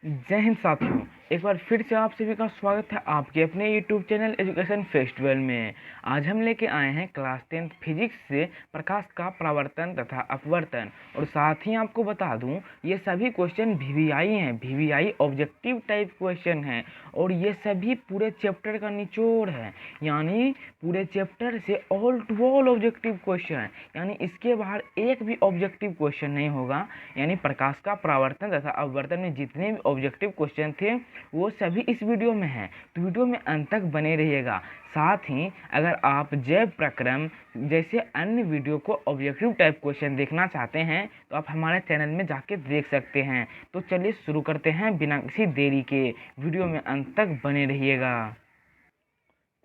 जय हिंद साथियों। एक बार फिर से आप सभी का स्वागत है आपके अपने YouTube चैनल एजुकेशन फेस्टिवल में। आज हम लेके आए हैं क्लास 10 फिजिक्स से प्रकाश का परावर्तन तथा अपवर्तन। और साथ ही आपको बता दूं, ये सभी क्वेश्चन VVI हैं, VVI ऑब्जेक्टिव टाइप क्वेश्चन हैं। और ये सभी पूरे चैप्टर का निचोड़ है, यानी पूरे चैप्टर से all to all objective question, यानी इसके बाहर एक भी ऑब्जेक्टिव क्वेश्चन नहीं होगा। यानी प्रकाश का परावर्तन तथा अपवर्तन में जितने भी ऑब्जेक्टिव क्वेश्चन थे वो सभी इस वीडियो में हैं, तो वीडियो में अंत तक बने रहिएगा। साथ ही अगर आप जैव प्रक्रम जैसे अन्य वीडियो को ऑब्जेक्टिव टाइप क्वेश्चन देखना चाहते हैं तो आप हमारे चैनल में जाके देख सकते हैं। तो चलिए शुरू करते हैं बिना किसी देरी के, वीडियो में अंत तक बने रहिएगा।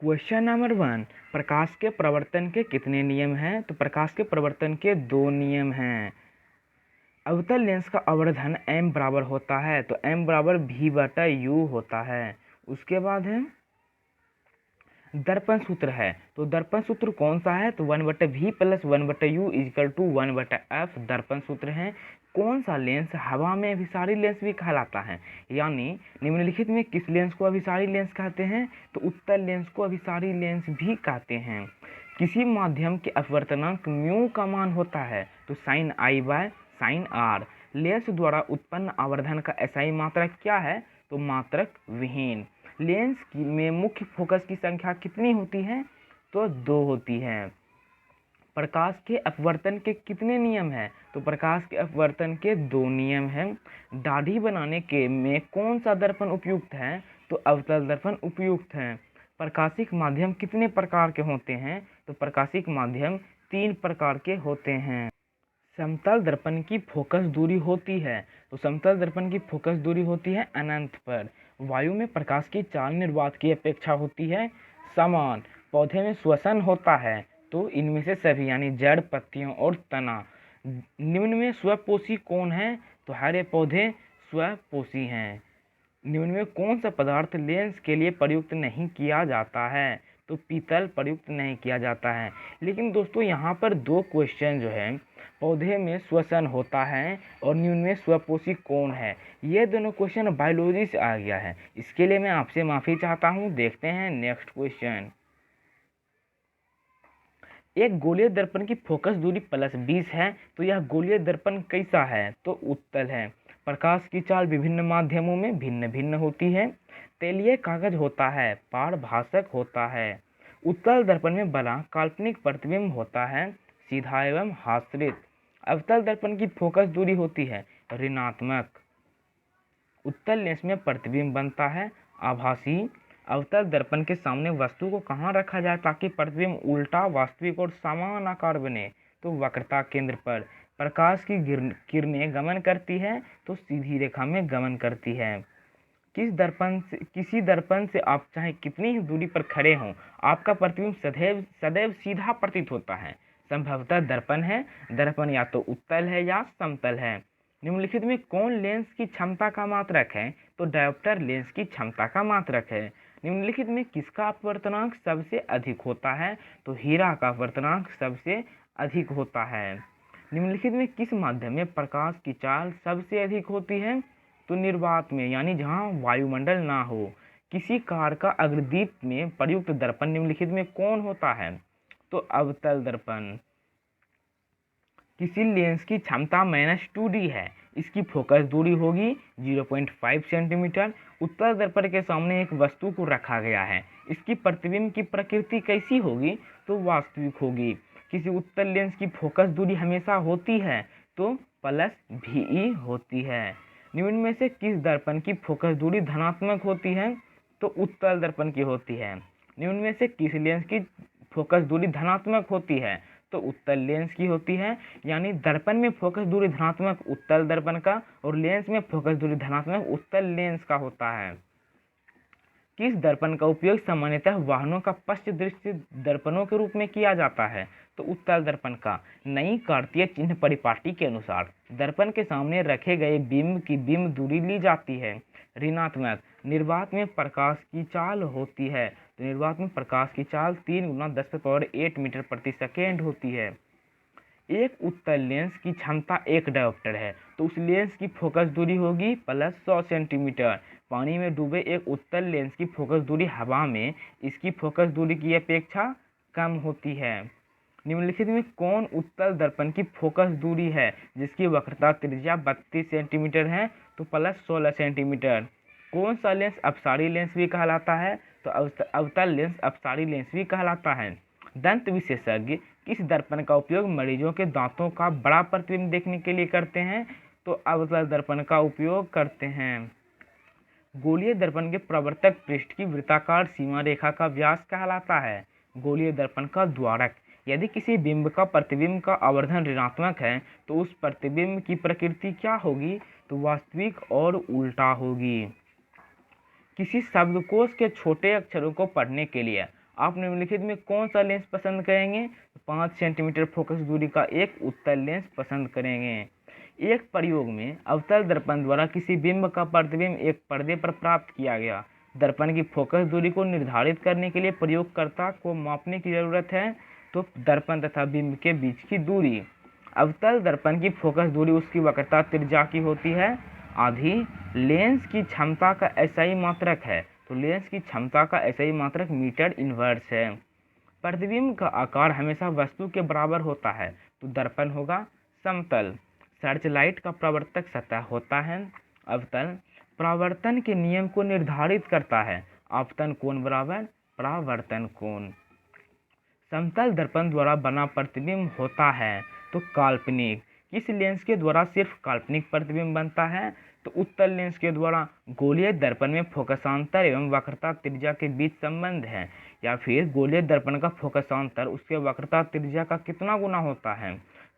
क्वेश्चन नंबर 1, प्रकाश के प्रवर्तन के कितने नियम हैं? तो प्रकाश के प्रवर्तन के 2 नियम हैं। अवतल लेंस का आवर्धन m बराबर होता है, तो m बराबर v/u होता है। उसके बाद है दर्पण सूत्र है, तो दर्पण सूत्र कौन सा है? तो 1/v + 1/u = 1/f दर्पण सूत्र है। कौन सा लेंस हवा में अभिसारी लेंस भी कहलाता है? यानी निम्नलिखित में किस लेंस को अभिसारी लेंस कहते हैं? तो उत्तल लेंस को अभिसारी लेंस भी कहते हैं। किसी माध्यम के अपवर्तनांक म्यू का मान होता है, तो sin I/sin r। लेंस द्वारा उत्पन्न आवर्धन का SI मात्रक क्या है? तो मात्रक विहीन। लेंस में मुख्य फोकस की संख्या कितनी होती है? तो 2 होती है। प्रकाश के अपवर्तन के कितने नियम हैं? तो प्रकाश के अपवर्तन के 2 नियम हैं। दाढ़ी बनाने के में कौन सा दर्पण उपयुक्त है? तो अवतल दर्पण उपयुक्त है। प्रकाशिक माध्यम कितने प्रकार के होते हैं? तो प्रकाशिक माध्यम 3 प्रकार के होते हैं। समतल दर्पण की फोकस दूरी होती है, तो समतल दर्पण की फोकस दूरी होती है अनंत पर। वायु में प्रकाश की चाल निर्वात की अपेक्षा होती है समान। पौधे में श्वसन होता है, तो इनमें से सभी यानी जड़, पत्तियों और तना। निम्न में स्वपोषी कौन है? तो हरे पौधे स्वपोषी हैं। निम्न में कौन सा पदार्थ लेंस के लिए प्रयुक्त नहीं किया जाता है? तो पीतल प्रयुक्त नहीं किया जाता है। लेकिन दोस्तों यहाँ पर 2 क्वेश्चन जो है, पौधे में श्वसन होता है और निम्न में स्वपोषी कौन है, ये दोनों क्वेश्चन बायोलॉजी से आ गया है। इसके लिए मैं आपसे माफी चाहता हूँ। देखते हैं नेक्स्ट क्वेश्चन। एक गोलीय दर्पण की फोकस दूरी +20 है, तो यह गोलीय दर्पण कैसा है? तो उत्तल है। प्रकाश की चाल विभिन्न माध्यमों में भिन्न भिन्न होती है। तैलीय कागज होता है, पारभासक होता है। उत्तल दर्पण में बना काल्पनिक प्रतिबिंब होता है, सीधा एवं हास्यरहित। अवतल दर्पण की फोकस दूरी होती है ऋणात्मक। उत्तल लेंस में प्रतिबिंब बनता है आभासी। अवतल दर्पण के सामने वस्तु को कहाँ रखा जाए ताकि प्रतिबिंब उल्टा, वास्तविक और समान आकार बने? तो वक्रता केंद्र पर। प्रकाश की किरणें गमन करती है, तो सीधी रेखा में गमन करती है। किसी दर्पण से आप चाहे कितनी ही दूरी पर खड़े हों, आपका प्रतिबिंब सदैव सीधा प्रतीत होता है। संभवतः दर्पण है। दर्पण या तो उत्तल है या समतल है। निम्नलिखित में कौन लेंस की क्षमता का मात्रक है? तो डायोप्टर लेंस की क्षमता का मात्रक है। निम्नलिखित में किसका अपवर्तनांक सबसे अधिक होता है? तो हीरा का अपवर्तनांक सबसे अधिक होता है। निम्नलिखित में किस माध्यम में प्रकाश की चाल सबसे अधिक होती है? तो निर्वात में, यानी जहाँ वायुमंडल ना हो। किसी कार का अग्रदीप में प्रयुक्त दर्पण निम्नलिखित में कौन होता है? तो अवतल दर्पण। किसी लेंस की क्षमता -2d है, इसकी फोकस दूरी होगी 0.5 सेंटीमीटर। उत्तल दर्पण के सामने एक वस्तु को रखा गया है, इसकी प्रतिबिंब की प्रकृति कैसी होगी? तो वास्तविक होगी। किसी उत्तल लेंस की फोकस दूरी हमेशा होती है, तो +VE होती है। निम्न में से किस दर्पण की फोकस दूरी धनात्मक होती है? तो उत्तल दर्पण की होती है। निम्न में से किस लेंस की फोकस दूरी धनात्मक होती है? तो उत्तल लेंस की होती है। यानी दर्पण में फोकस दूरी धनात्मक उत्तल दर्पण का और लेंस में फोकस दूरी धनात्मक उत्तल लेंस का होता है। किस दर्पण का उपयोग सामान्यतः वाहनों का पश्च दृश्य दर्पणों के रूप में किया जाता है? तो उत्तल दर्पण का। नई कार्तीय चिन्ह परिपाटी के अनुसार दर्पण के सामने रखे गए बिंब की बिंब दूरी ली जाती है ऋणात्मक। निर्वात में प्रकाश की चाल होती है, तो निर्वात में प्रकाश की चाल 3 × 10⁸ मीटर प्रति सेकेंड होती है। एक उत्तल लेंस की क्षमता 1 डायोप्टर है, तो उस लेंस की फोकस दूरी होगी प्लस 100 सेंटीमीटर। पानी में डूबे एक उत्तल लेंस की फोकस दूरी हवा में इसकी फोकस दूरी की अपेक्षा कम होती है। निम्नलिखित में कौन उत्तल दर्पण की फोकस दूरी है जिसकी वक्रता त्रिज्या 32 सेंटीमीटर है, तो प्लस 16 सेंटीमीटर। कौन सा लेंस अपसारी लेंस भी कहलाता है, तो अवतल लेंस अपसारी लेंस भी कहलाता है। दंत विशेषज्ञ किस दर्पण का उपयोग मरीजों के दांतों का बड़ा प्रतिबिंब देखने के लिए करते हैं, तो अवतल दर्पण का उपयोग करते हैं। गोलीय दर्पण के प्रवर्तक पृष्ठ की वृत्ताकार सीमा रेखा का व्यास कहलाता है। गोलीय दर्पण का द्वारक, यदि किसी बिंब का प्रतिबिंब का आवर्धन ऋणात्मक है तो उस प्रतिबिंब की प्रकृति क्या होगी, तो वास्तविक और उल्टा होगी। किसी शब्दकोश के छोटे अक्षरों को पढ़ने के लिए आप निम्नलिखित में कौन सा लेंस पसंद करेंगे, 5 सेंटीमीटर फोकस दूरी का एक उत्तल लेंस पसंद करेंगे। एक प्रयोग में अवतल दर्पण द्वारा किसी बिंब का प्रतिबिंब एक पर्दे पर प्राप्त किया गया। दर्पण की फोकस दूरी को निर्धारित करने के लिए प्रयोगकर्ता को मापने की जरूरत है, तो दर्पण तथा बिंब के बीच की दूरी। अवतल दर्पण की फोकस दूरी उसकी वक्रता त्रिज्या की होती है, आधी। लेंस की क्षमता का एसआई मात्रक है, तो लेंस की क्षमता का एसआई मात्रक मीटर इनवर्स है। प्रतिबिंब का आकार हमेशा वस्तु के बराबर होता है, तो दर्पण होगा समतल। सर्चलाइट का प्रवर्तक सतह होता है अवतल। परावर्तन के नियम को निर्धारित करता है आपतन कोण बराबर परावर्तन कोण। समतल दर्पण द्वारा बना प्रतिबिंब होता है तो काल्पनिक। किस लेंस के द्वारा सिर्फ काल्पनिक प्रतिबिंब बनता है, तो उत्तल लेंस के द्वारा। गोलीय दर्पण में फोकसांतर एवं वक्रता त्रिज्या के बीच संबंध है, या फिर गोलीय दर्पण का फोकसांतर उसके वक्रता त्रिज्या का कितना गुना होता है,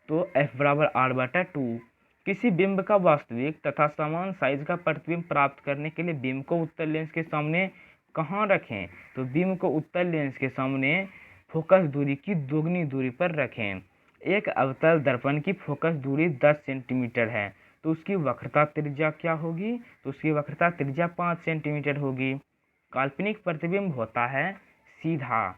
तो F बराबर R/2। किसी बिंब का वास्तविक तथा समान साइज का प्रतिबिंब प्राप्त करने के लिए बिंब को उत्तल लेंस के सामने कहाँ रखें, तो बिंब को उत्तल लेंस के सामने फोकस दूरी की दोगुनी दूरी पर रखें। एक अवतल दर्पण की फोकस दूरी 10 सेंटीमीटर है, तो उसकी वक्रता त्रिज्या क्या होगी, तो उसकी वक्रता त्रिज्या 5 सेंटीमीटर होगी। काल्पनिक प्रतिबिंब होता है सीधा।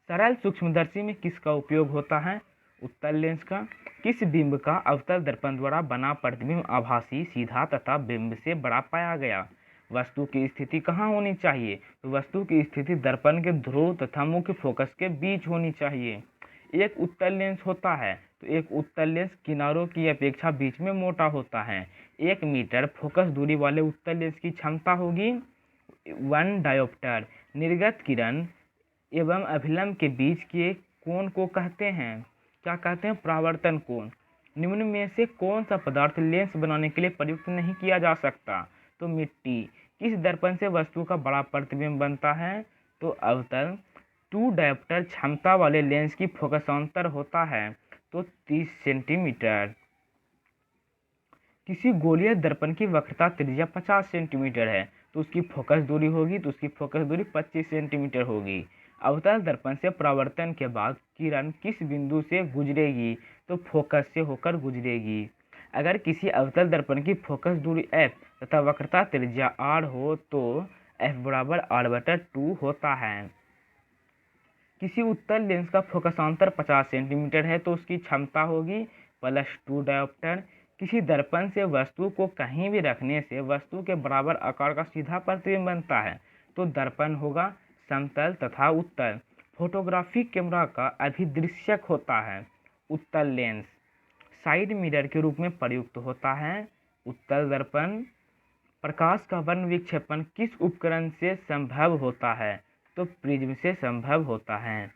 सरल सूक्ष्मदर्शी में किसका उपयोग होता है, उत्तल लेंस का। किस बिंब का अवतल दर्पण द्वारा बना प्रतिबिंब आभासी, सीधा तथा बिंब से बड़ा पाया गया। वस्तु की स्थिति कहाँ होनी चाहिए, तो वस्तु की स्थिति दर्पण के ध्रुव तथा मुख्य फोकस के बीच होनी चाहिए। एक उत्तल लेंस होता है, तो एक उत्तल लेंस किनारों की अपेक्षा बीच में मोटा होता है। 1 मीटर फोकस दूरी वाले उत्तल लेंस की क्षमता होगी 1 डायोप्टर। निर्गत किरण एवं अभिलंब के बीच के कोण को कहते हैं, क्या कहते हैं, परावर्तन कोण। निम्न में से कौन सा पदार्थ लेंस बनाने के लिए प्रयुक्त नहीं किया जा सकता, तो मिट्टी। किस दर्पण से वस्तु का बड़ा प्रतिबिंब बनता है, तो अवतल। 2 डायोप्टर क्षमता वाले लेंस की फोकसांतर होता है, तो 30 सेंटीमीटर। किसी गोलीय दर्पण की वक्रता त्रिज्या 50 सेंटीमीटर है, तो उसकी फोकस दूरी होगी, तो उसकी फोकस दूरी 25 सेंटीमीटर होगी। अवतल दर्पण से परावर्तन के बाद किरण किस बिंदु से गुजरेगी, तो फोकस से होकर गुजरेगी। अगर किसी अवतल दर्पण की फोकस दूरी f तथा वक्रता त्रिज्या r हो तो f बराबर R/2 होता है। किसी उत्तल लेंस का फोकसांतर 50 सेंटीमीटर है, तो उसकी क्षमता होगी +2 डायोप्टर। किसी दर्पण से वस्तु को कहीं भी रखने से वस्तु के बराबर आकार का सीधा प्रतिबिंब बनता है, तो दर्पण होगा समतल तथा उत्तल। फोटोग्राफी कैमरा का अभिदृश्यक होता है उत्तल लेंस। साइड मिरर के रूप में प्रयुक्त होता है उत्तल दर्पण। प्रकाश का वर्ण विक्षेपण किस उपकरण से संभव होता है, तो प्रिज्म से संभव होता है।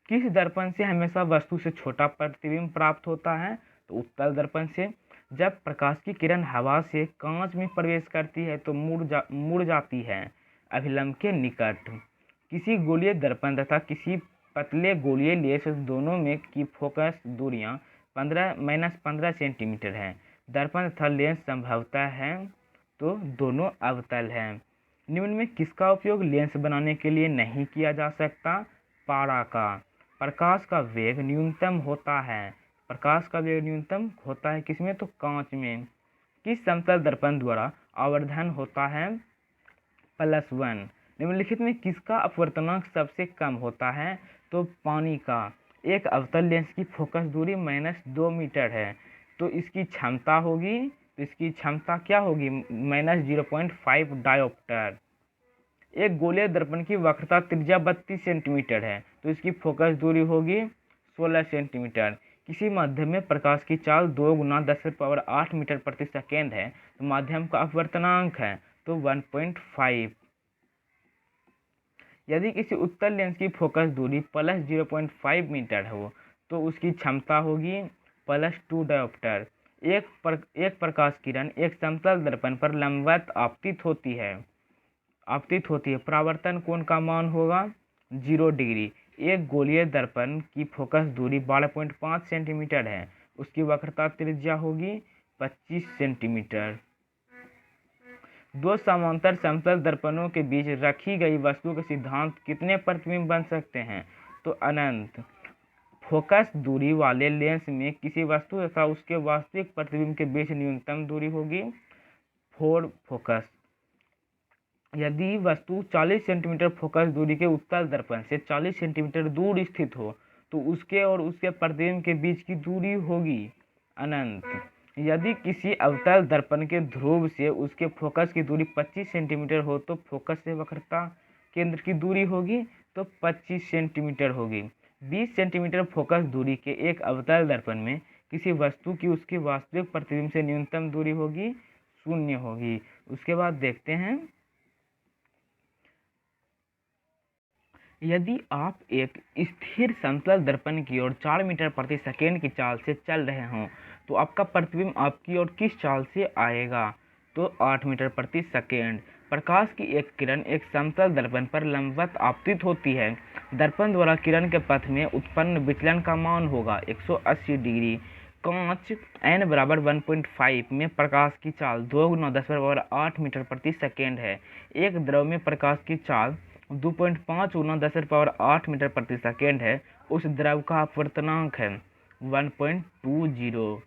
किस दर्पण से हमेशा वस्तु से छोटा प्रतिबिंब प्राप्त होता है, तो उत्तल दर्पण से। जब प्रकाश की किरण हवा से कांच में प्रवेश करती है तो मुड़ जाती है अभिलंब के निकट। किसी गोलीय दर्पण तथा किसी पतले गोलीय लेंस दोनों में की फोकस दूरियां 15 सेंटीमीटर है। दर्पण तथा लेंस संभवतः है, तो दोनों अवतल हैं। निम्न में किसका उपयोग लेंस बनाने के लिए नहीं किया जा सकता, पारा का। प्रकाश का वेग न्यूनतम होता है, प्रकाश का वेग न्यूनतम होता है किसमें, तो कांच में। किस समतल दर्पण द्वारा आवर्धन होता है +1। निम्नलिखित में किसका अपवर्तनांक सबसे कम होता है? तो पानी का। एक अवतल लेंस की फोकस दूरी -2 मीटर है, तो इसकी क्षमता होगी, तो इसकी क्षमता क्या होगी? -0.5 डायोप्टर। एक गोलीय दर्पण की वक्रता त्रिज्या 32 सेंटीमीटर है, तो इसकी फोकस दूरी होगी 16 सेंटीमीटर। किसी माध्यम में प्रकाश की चाल 2 × 10⁸ मीटर प्रति सेकेंड है, तो माध्यम का अपवर्तनांक है तो 1.5। यदि किसी उत्तल लेंस की फोकस दूरी +0.5 मीटर हो, तो उसकी क्षमता होगी +2 डायोप्टर। एक प्रकाश किरण एक समतल दर्पण पर लंबवत आपतित होती है। परावर्तन कोण का मान होगा 0 डिग्री। एक गोलीय दर्पण की फोकस दूरी 12.5 सेंटीमीटर है, उसकी वक्रता त्रिज्या होगी 25 सेंटीमीटर। दो समांतर समतल दर्पणों के बीच रखी गई वस्तु के सिद्धांत कितने प्रतिबिंब बन सकते हैं? तो अनंत। फोकस दूरी वाले लेंस में किसी वस्तु तथा उसके वास्तविक प्रतिबिंब के बीच न्यूनतम दूरी होगी 4 फोकस। यदि वस्तु 40 सेंटीमीटर फोकस दूरी के उत्तल दर्पण से 40 सेंटीमीटर दूर स्थित हो, तो उसके और उसके प्रतिबिंब के बीच की दूरी होगी अनंत। यदि किसी अवतल दर्पण के ध्रुव से उसके फोकस की दूरी 25 सेंटीमीटर हो, तो फोकस से वक्रता केंद्र की दूरी होगी तो 25 सेंटीमीटर होगी। 20 सेंटीमीटर फोकस दूरी के एक अवतल दर्पण में किसी वस्तु की उसके वास्तविक प्रतिबिंब से न्यूनतम दूरी होगी 0 होगी। उसके बाद देखते हैं, यदि आप एक स्थिर समतल दर्पण की ओर 4 मीटर प्रति सेकेंड की चाल से चल रहे हों, तो आपका प्रतिबिंब आपकी ओर किस चाल से आएगा? तो 8 मीटर प्रति सेकेंड। प्रकाश की एक किरण एक समतल दर्पण पर लंबवत आपतित होती है। दर्पण द्वारा किरण के पथ में उत्पन्न विचलन का मान होगा 180 डिग्री। कांच n बराबर 1.5 में प्रकाश की चाल 2 × 10⁸ मीटर प्रति सेकेंड है। एक द्रव में प्रकाश की चाल 2.5 × 10⁸ मीटर प्रति सेकेंड है। उस द्रव का अपवर्तनांक है 1.20।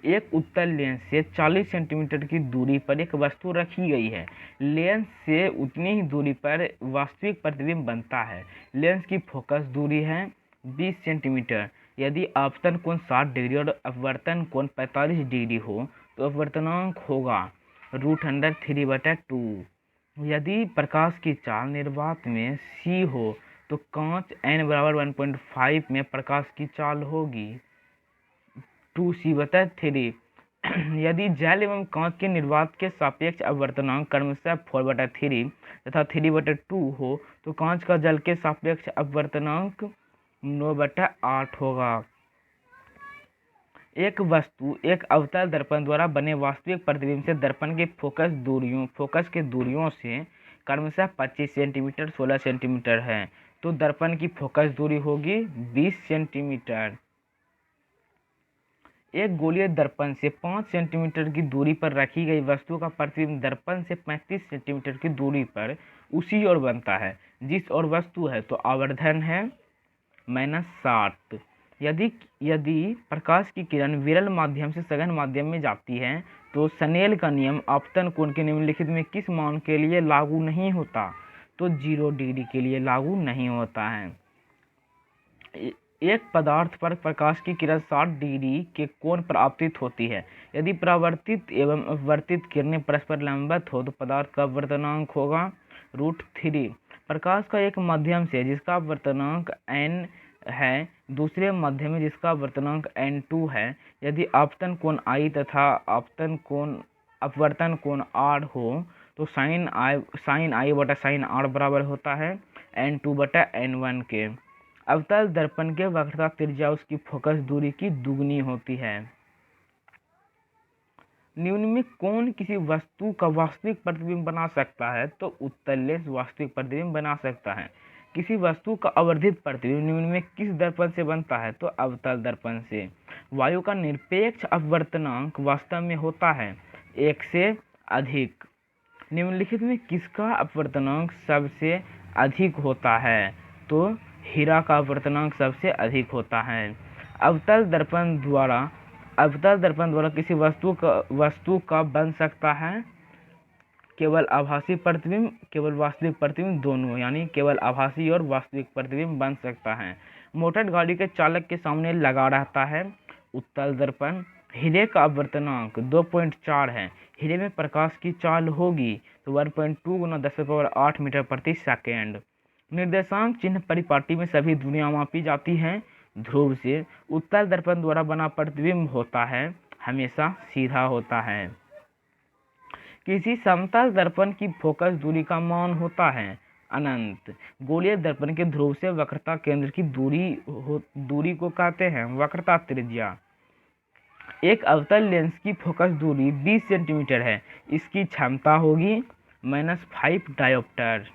एक उत्तल लेंस से 40 सेंटीमीटर की दूरी पर एक वस्तु रखी गई है। लेंस से उतनी ही दूरी पर वास्तविक प्रतिबिंब बनता है। लेंस की फोकस दूरी है 20 सेंटीमीटर। यदि आपतन कोण 60 डिग्री और अपवर्तन कोण 45 डिग्री हो, तो अपवर्तनांक होगा √3/2। यदि प्रकाश की चाल निर्वात में c हो, तो कांच n बराबर 1.5 में प्रकाश की चाल होगी 2c/3। यदि जल एवं कांच के निर्वात के सापेक्ष अपवर्तनांक क्रमशः 4/3 तथा 3/2 हो, तो कांच का जल के सापेक्ष अपवर्तनांक 9/8 होगा। एक वस्तु एक अवतल दर्पण द्वारा बने वास्तविक प्रतिबिंब से दर्पण के फोकस के दूरियों से क्रमशः 25 सेंटीमीटर 16 सेंटीमीटर है, तो दर्पण की फोकस दूरी होगी 20 सेंटीमीटर। एक गोलीय दर्पण से 5 सेंटीमीटर की दूरी पर रखी गई वस्तु का प्रतिबिंब दर्पण से 35 सेंटीमीटर की दूरी पर उसी ओर बनता है जिस ओर वस्तु है, तो आवर्धन है -60। यदि प्रकाश की किरण विरल माध्यम से सघन माध्यम में जाती है, तो स्नेल का नियम आपतन कोण के निम्नलिखित में किस मान के लिए लागू नहीं होता? तो 0 डिग्री के लिए लागू नहीं होता है। एक पदार्थ पर प्रकाश की किरण 60 डिग्री के कोण पर आपतित होती है। यदि परावर्तित एवं अपवर्तित किरणें परस्पर लंबवत हो, तो पदार्थ का अपवर्तनांक होगा √3। प्रकाश का एक माध्यम से जिसका अपवर्तनांक n है, दूसरे माध्यम में जिसका अपवर्तनांक n2 है, यदि आपतन कोण I तथा अपवर्तन कोण R हो, तो sin I/sin R बराबर होता है n2/n1 के। अवतल दर्पण के वक्रता त्रिज्या उसकी फोकस दूरी की दुगनी होती है। निम्न में कौन किसी वस्तु का वास्तविक प्रतिबिंब बना सकता है? तो उत्तल लेंस वास्तविक प्रतिबिंब बना सकता है। किसी वस्तु का आवर्धित प्रतिबिंब निम्न में किस दर्पण से बनता है? तो अवतल दर्पण से। वायु का निरपेक्ष अपवर्तनांक वास्तव में होता है 1 से अधिक। निम्नलिखित में किसका अपवर्तनांक सबसे अधिक होता है? तो हीरा का अपवर्तनांक सबसे अधिक होता है। अवतल दर्पण द्वारा किसी वस्तु का बन सकता है केवल आभासी प्रतिबिंब, केवल वास्तविक प्रतिबिंब दोनों, यानी केवल आभासी और वास्तविक प्रतिबिंब बन सकता है। मोटर गाड़ी के चालक के सामने लगा रहता है उत्तल दर्पण। हीरे का अपवर्तनांक 2.4 है। हीरे में प्रकाश की चाल होगी तो 1.2 गुना 10⁸ मीटर प्रति सेकेंड। निर्देशांक चिन्ह परिपाटी में सभी दूरियां मापी जाती हैं। ध्रुव से उत्तल दर्पण द्वारा बना प्रतिबिंब होता है हमेशा सीधा होता है। किसी समतल दर्पण की फोकस दूरी का मान होता है अनंत। गोलीय दर्पण के ध्रुव से वक्रता केंद्र की दूरी को कहते हैं वक्रता त्रिज्या। एक अवतल लेंस की फोकस दूरी 20 सेंटीमीटर है। इसकी क्षमता होगी -5 डायोप्टर।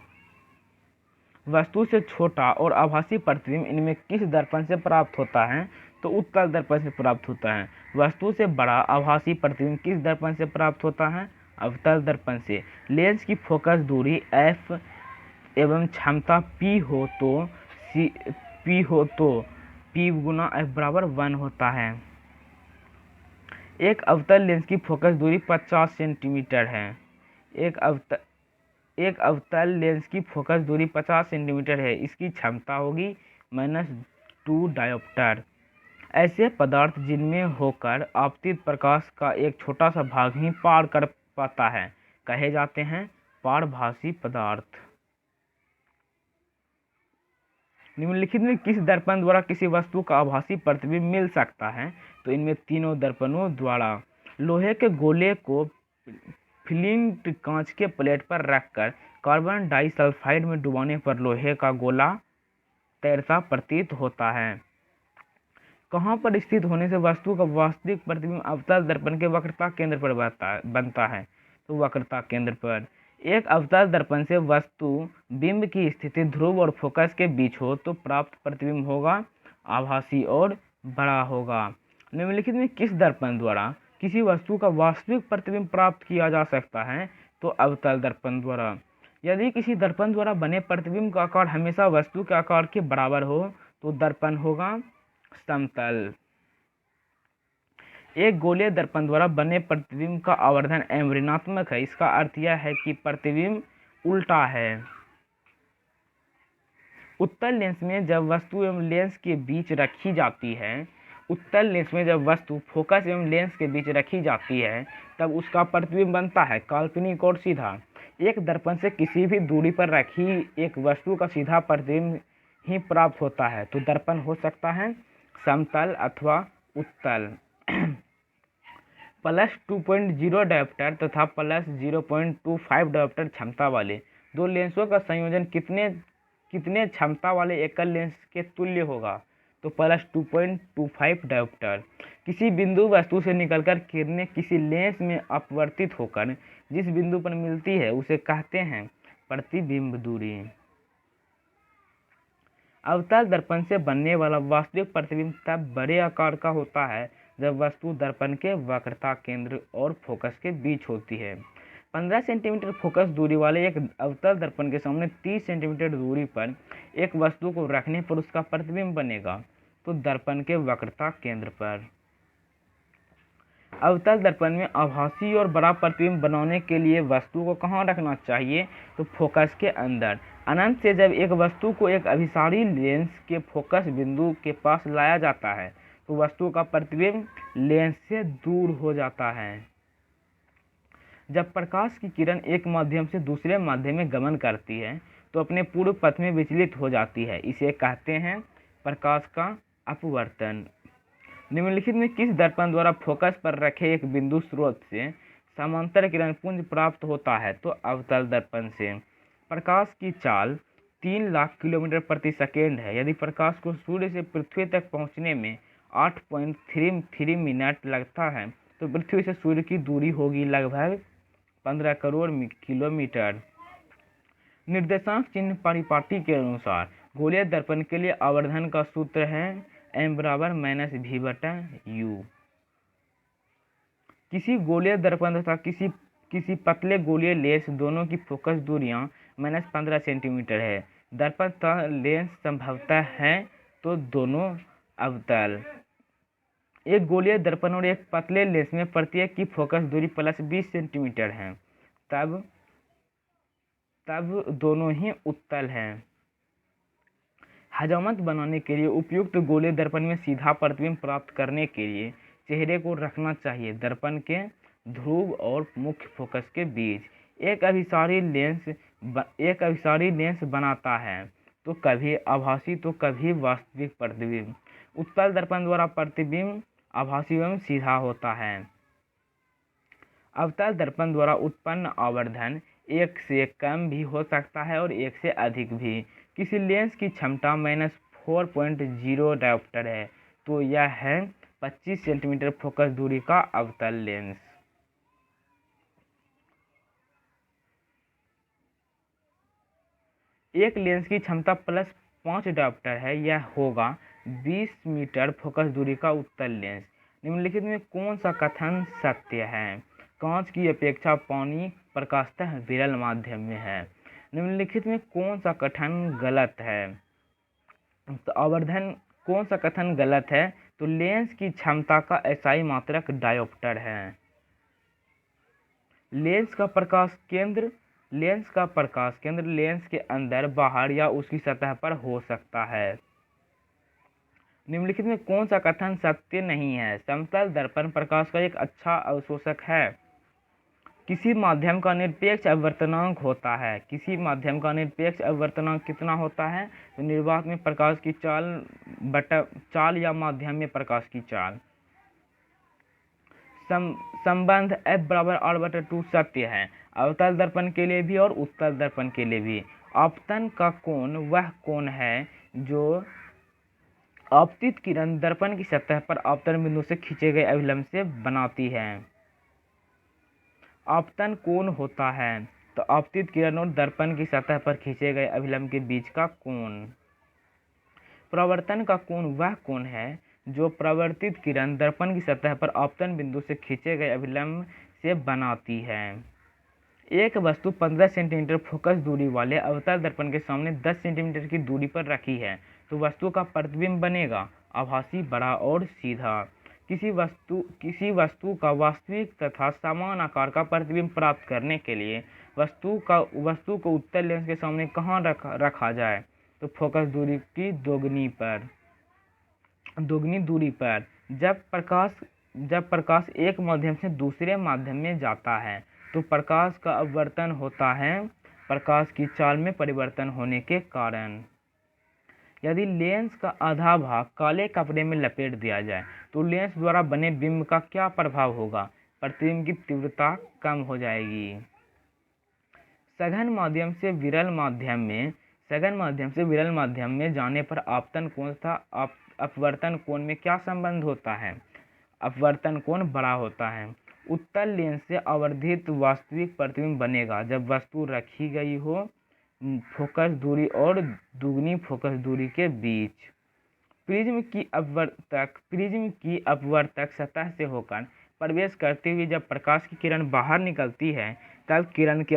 वस्तु से छोटा और आभासी प्रतिबिंब इनमें किस दर्पण से प्राप्त होता है? तो उत्तल दर्पण से प्राप्त होता है। वस्तु से बड़ा आभासी प्रतिबिंब किस दर्पण से प्राप्त होता है? अवतल दर्पण से। लेंस की फोकस दूरी f एवं क्षमता p हो तो p गुना f बराबर 1 होता है। एक अवतल लेंस की फोकस दूरी 50 सेंटीमीटर है। एक अवतल लेंस की फोकस दूरी 50 सेंटीमीटर है। इसकी क्षमता होगी -2 डायोप्टर। ऐसे पदार्थ जिनमें होकर आपतित प्रकाश का एक छोटा सा भाग ही पार कर पाता है कहे जाते हैं पारभासी पदार्थ। निम्नलिखित में किस दर्पण द्वारा किसी वस्तु का आभासी प्रतिबिंब मिल सकता है? तो इनमें तीनों दर्पणों द्वारा। लोहे के गोले को फ्लिंट कांच के प्लेट पर रखकर कार्बन डाइसल्फाइड में डुबाने पर लोहे का गोला तैरता प्रतीत होता है। कहाँ पर स्थित होने से वस्तु का वास्तविक प्रतिबिंब अवतल दर्पण के वक्रता केंद्र पर बनता है? तो वक्रता केंद्र पर। एक अवतल दर्पण से वस्तु बिंब की स्थिति ध्रुव और फोकस के बीच हो तो प्राप्त प्रतिबिंब होगा आभासी और बड़ा होगा। निम्नलिखित में किस दर्पण द्वारा किसी वस्तु का वास्तविक प्रतिबिंब प्राप्त किया जा सकता है? तो अवतल दर्पण द्वारा। यदि किसी दर्पण द्वारा बने प्रतिबिंब का आकार हमेशा वस्तु के आकार के बराबर हो तो दर्पण होगा समतल। एक गोलीय दर्पण द्वारा बने प्रतिबिंब का आवर्धन m ऋणात्मक है। इसका अर्थ यह है कि प्रतिबिंब उल्टा है। उत्तल लेंस में जब वस्तु एवं लेंस के बीच रखी जाती है, उत्तल लेंस में जब वस्तु फोकस एवं लेंस के बीच रखी जाती है तब उसका प्रतिबिंब बनता है काल्पनिक और सीधा। एक दर्पण से किसी भी दूरी पर रखी एक वस्तु का सीधा प्रतिबिंब ही प्राप्त होता है तो दर्पण हो सकता है समतल अथवा उत्तल। +2.0 डायोप्टर तथा +0.25 डायोप्टर क्षमता वाले दो लेंसों का संयोजन कितने क्षमता वाले एकल लेंस के तुल्य होगा? तो +2.25 डायोप्टर। किसी बिंदु वस्तु से निकलकर किरणें किसी लेंस में अपवर्तित होकर जिस बिंदु पर मिलती है उसे कहते हैं प्रतिबिंब दूरी। अवतल दर्पण से बनने वाला वास्तविक प्रतिबिंब तब बड़े आकार का होता है जब वस्तु दर्पण के वक्रता केंद्र और फोकस के बीच होती है। 15 सेंटीमीटर फोकस दूरी वाले एक अवतल दर्पण के सामने 30 सेंटीमीटर दूरी पर एक वस्तु को रखने पर उसका प्रतिबिंब बनेगा तो दर्पण के वक्रता केंद्र पर। अवतल दर्पण में आभासी और बड़ा प्रतिबिंब बनाने के लिए वस्तु को कहाँ रखना चाहिए? तो फोकस के अंदर। अनंत से जब एक वस्तु को एक अभिसारी लेंस के फोकस बिंदु के पास लाया जाता है तो वस्तु का प्रतिबिंब लेंस से दूर हो जाता है। जब प्रकाश की किरण एक माध्यम से दूसरे माध्यम में गमन करती है तो अपने पूर्व पथ में विचलित हो जाती है। इसे कहते हैं प्रकाश का अपवर्तन। निम्नलिखित में किस दर्पण द्वारा फोकस पर रखे एक बिंदु स्रोत से समांतर किरण पुंज प्राप्त होता है? तो अवतल दर्पण से। प्रकाश की चाल 3 लाख किलोमीटर प्रति सेकेंड है। यदि प्रकाश को सूर्य से पृथ्वी तक पहुंचने में 8.33 मिनट लगता है तो पृथ्वी से सूर्य की दूरी होगी लगभग 15 करोड़ किलोमीटर। निर्देशांक चिन्ह परिपाटी के अनुसार गोलीय दर्पण के लिए आवर्धन का सूत्र है m बराबर -v/u। किसी गोलीय दर्पण तथा किसी पतले गोलीय लेंस दोनों की फोकस दूरियां -15 सेंटीमीटर है। दर्पण तथा लेंस संभवतः है तो दोनों अवतल। एक गोलीय दर्पण और एक पतले लेंस में प्रत्येक की फोकस दूरी +20 सेंटीमीटर है। तब तब दोनों ही उत्तल हैं। हजामत बनाने के लिए उपयुक्त गोले दर्पण में सीधा प्रतिबिंब प्राप्त करने के लिए चेहरे को रखना चाहिए दर्पण के ध्रुव और मुख्य फोकस के बीच। एक अभिसारी लेंस बनाता है तो कभी आभासी तो कभी वास्तविक प्रतिबिंब। उत्तल दर्पण द्वारा प्रतिबिंब आभासी एवं सीधा होता है। अवतल दर्पण द्वारा उत्पन्न आवर्धन एक से कम भी हो सकता है और एक से अधिक भी। किसी लेंस की क्षमता -4.0 डायोप्टर है तो यह है 25 सेंटीमीटर फोकस दूरी का अवतल लेंस। एक लेंस की क्षमता +5 डायोप्टर है, यह होगा 20 मीटर फोकस दूरी का उत्तल लेंस। निम्नलिखित में कौन सा कथन सत्य है? कांच की अपेक्षा पानी प्रकाशतः विरल माध्यम में है। निम्नलिखित में कौन सा कथन गलत है? तो आवर्धन कौन सा कथन गलत है? तो लेंस की क्षमता का एसआई मात्रक डायोप्टर है। लेंस का प्रकाश केंद्र लेंस के अंदर, बाहर या उसकी सतह पर हो सकता है। निम्नलिखित में कौन सा कथन सत्य नहीं है? समतल दर्पण प्रकाश का एक अच्छा अवशोषक है। किसी माध्यम का निरपेक्ष अपवर्तनांक होता है। किसी माध्यम का निरपेक्ष अपवर्तनांक कितना होता है? तो निर्वात में प्रकाश की चाल या माध्यम में प्रकाश की चाल। संबंध F = R/2 सत्य है, अवतल दर्पण के लिए भी और उत्तल दर्पण के लिए भी। आपतन का कोण वह कोण है जो आपतित किरण दर्पण की सतह पर आपतन बिंदु से खींचे गए अभिलंब से बनाती है। आपतन कोण होता है तो आपतित किरण और दर्पण की सतह पर खींचे गए अभिलंब के बीच का कोण। प्रवर्तन का कोण वह कोण है जो प्रवर्तित किरण दर्पण की सतह पर आपतन बिंदु से खींचे गए अभिलंब से बनाती है। एक वस्तु 15 सेंटीमीटर फोकस दूरी वाले अवतल दर्पण के सामने 10 सेंटीमीटर की दूरी पर रखी है तो वस्तु का प्रतिबिंब बनेगा आभासी, बड़ा और सीधा। किसी वस्तु का वास्तविक तथा समान आकार का प्रतिबिंब प्राप्त करने के लिए वस्तु को उत्तल लेंस के सामने कहाँ रखा जाए? तो फोकस दूरी की दोगुनी दूरी पर। जब प्रकाश एक माध्यम से दूसरे माध्यम में जाता है तो प्रकाश का अपवर्तन होता है प्रकाश की चाल में परिवर्तन होने के कारण। यदि लेंस का आधा भाग काले कपड़े में लपेट दिया जाए तो लेंस द्वारा बने बिंब का क्या प्रभाव होगा? प्रतिबिंब की तीव्रता कम हो जाएगी। सघन माध्यम से विरल माध्यम में जाने पर आपतन कोण तथा अपवर्तन कोण में क्या संबंध होता है? अपवर्तन कोण बड़ा होता है। उत्तल लेंस से आवर्धित वास्तविक प्रतिबिंब बनेगा जब वस्तु रखी गई हो फोकस दूरी और दुगनी फोकस दूरी के बीच। प्रिज्म की अपवर्तक सतह से होकर प्रवेश करते हुए जब प्रकाश की किरण बाहर निकलती है तब किरण के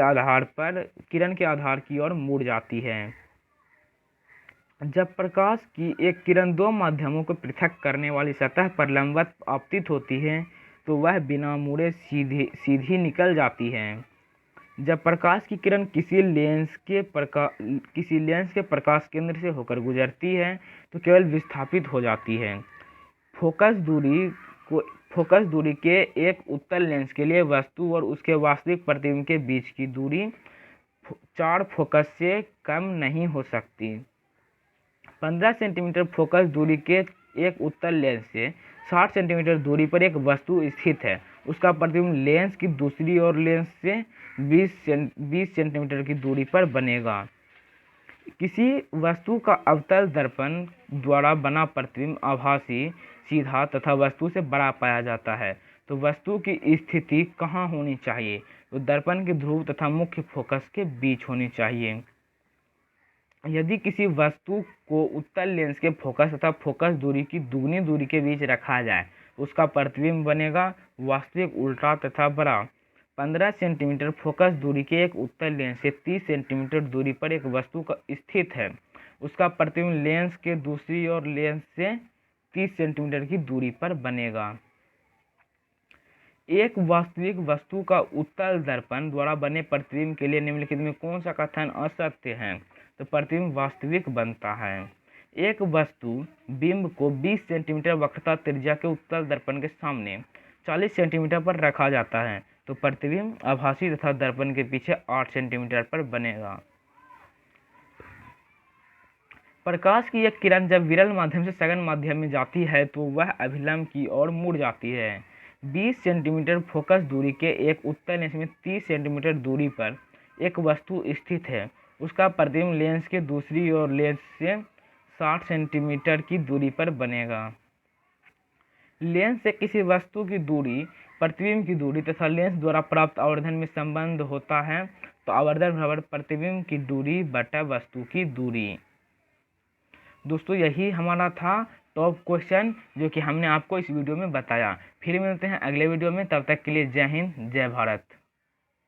आधार की ओर मुड़ जाती है। जब प्रकाश की एक किरण दो माध्यमों को पृथक करने वाली सतह पर लंबवत आपतित होती है तो वह बिना मुड़े सीधी निकल जाती है। जब प्रकाश की किरण किसी लेंस के प्रकाश केंद्र से होकर गुजरती है तो केवल विस्थापित हो जाती है। फोकस दूरी के एक उत्तल लेंस के लिए वस्तु और उसके वास्तविक प्रतिबिंब के बीच की दूरी 4 फोकस से कम नहीं हो सकती। 15 सेंटीमीटर फोकस दूरी के एक उत्तल लेंस से 60 सेंटीमीटर दूरी पर एक वस्तु स्थित है। उसका प्रतिबिंब लेंस की दूसरी ओर लेंस से 20 सेंटीमीटर की दूरी पर बनेगा। किसी वस्तु का अवतल दर्पण द्वारा बना प्रतिबिंब आभासी, सीधा तथा वस्तु से बड़ा पाया जाता है तो वस्तु की स्थिति कहाँ होनी चाहिए? तो दर्पण के ध्रुव तथा मुख्य फोकस के बीच होनी चाहिए। यदि किसी वस्तु को उत्तल लेंस के फोकस तथा फोकस दूरी की दुगनी दूरी के बीच रखा जाए उसका प्रतिबिंब बनेगा वास्तविक, उल्टा तथा बड़ा। 15 सेंटीमीटर फोकस दूरी के एक उत्तल लेंस से 30 सेंटीमीटर दूरी पर एक वस्तु का स्थित है, उसका प्रतिबिंब लेंस के दूसरी ओर लेंस से 30 सेंटीमीटर की दूरी पर बनेगा। एक वास्तविक वस्तु का उत्तल दर्पण द्वारा बने प्रतिबिंब के लिए निम्नलिखित में कौन सा कथन असत्य है? तो प्रतिबिंब वास्तविक बनता है। एक वस्तु बिंब को 20 सेंटीमीटर वक्रता त्रिज्या के उत्तल दर्पण के सामने 40 सेंटीमीटर पर रखा जाता है तो प्रतिबिंब आभासी तथा दर्पण के पीछे 8 सेंटीमीटर पर बनेगा। प्रकाश की एक किरण जब विरल माध्यम से सघन माध्यम में जाती है तो वह अभिलंब की ओर मुड़ जाती है। 20 सेंटीमीटर फोकस दूरी के एक उत्तल लेंस में 30 सेंटीमीटर दूरी पर एक वस्तु स्थित है। उसका प्रतिबिंब लेंस के दूसरी ओर लेंस से 60 सेंटीमीटर की दूरी पर बनेगा। लेंस से किसी वस्तु की दूरी प्रतिबिंब की दूरी तथा लेंस द्वारा प्राप्त आवर्धन में संबंध होता है तो आवर्धन बराबर प्रतिबिंब की दूरी बटा वस्तु की दूरी। दोस्तों यही हमारा था टॉप क्वेश्चन जो कि हमने आपको इस वीडियो में बताया। फिर मिलते हैं अगले वीडियो में, तब तक के लिए जय हिंद जय भारत।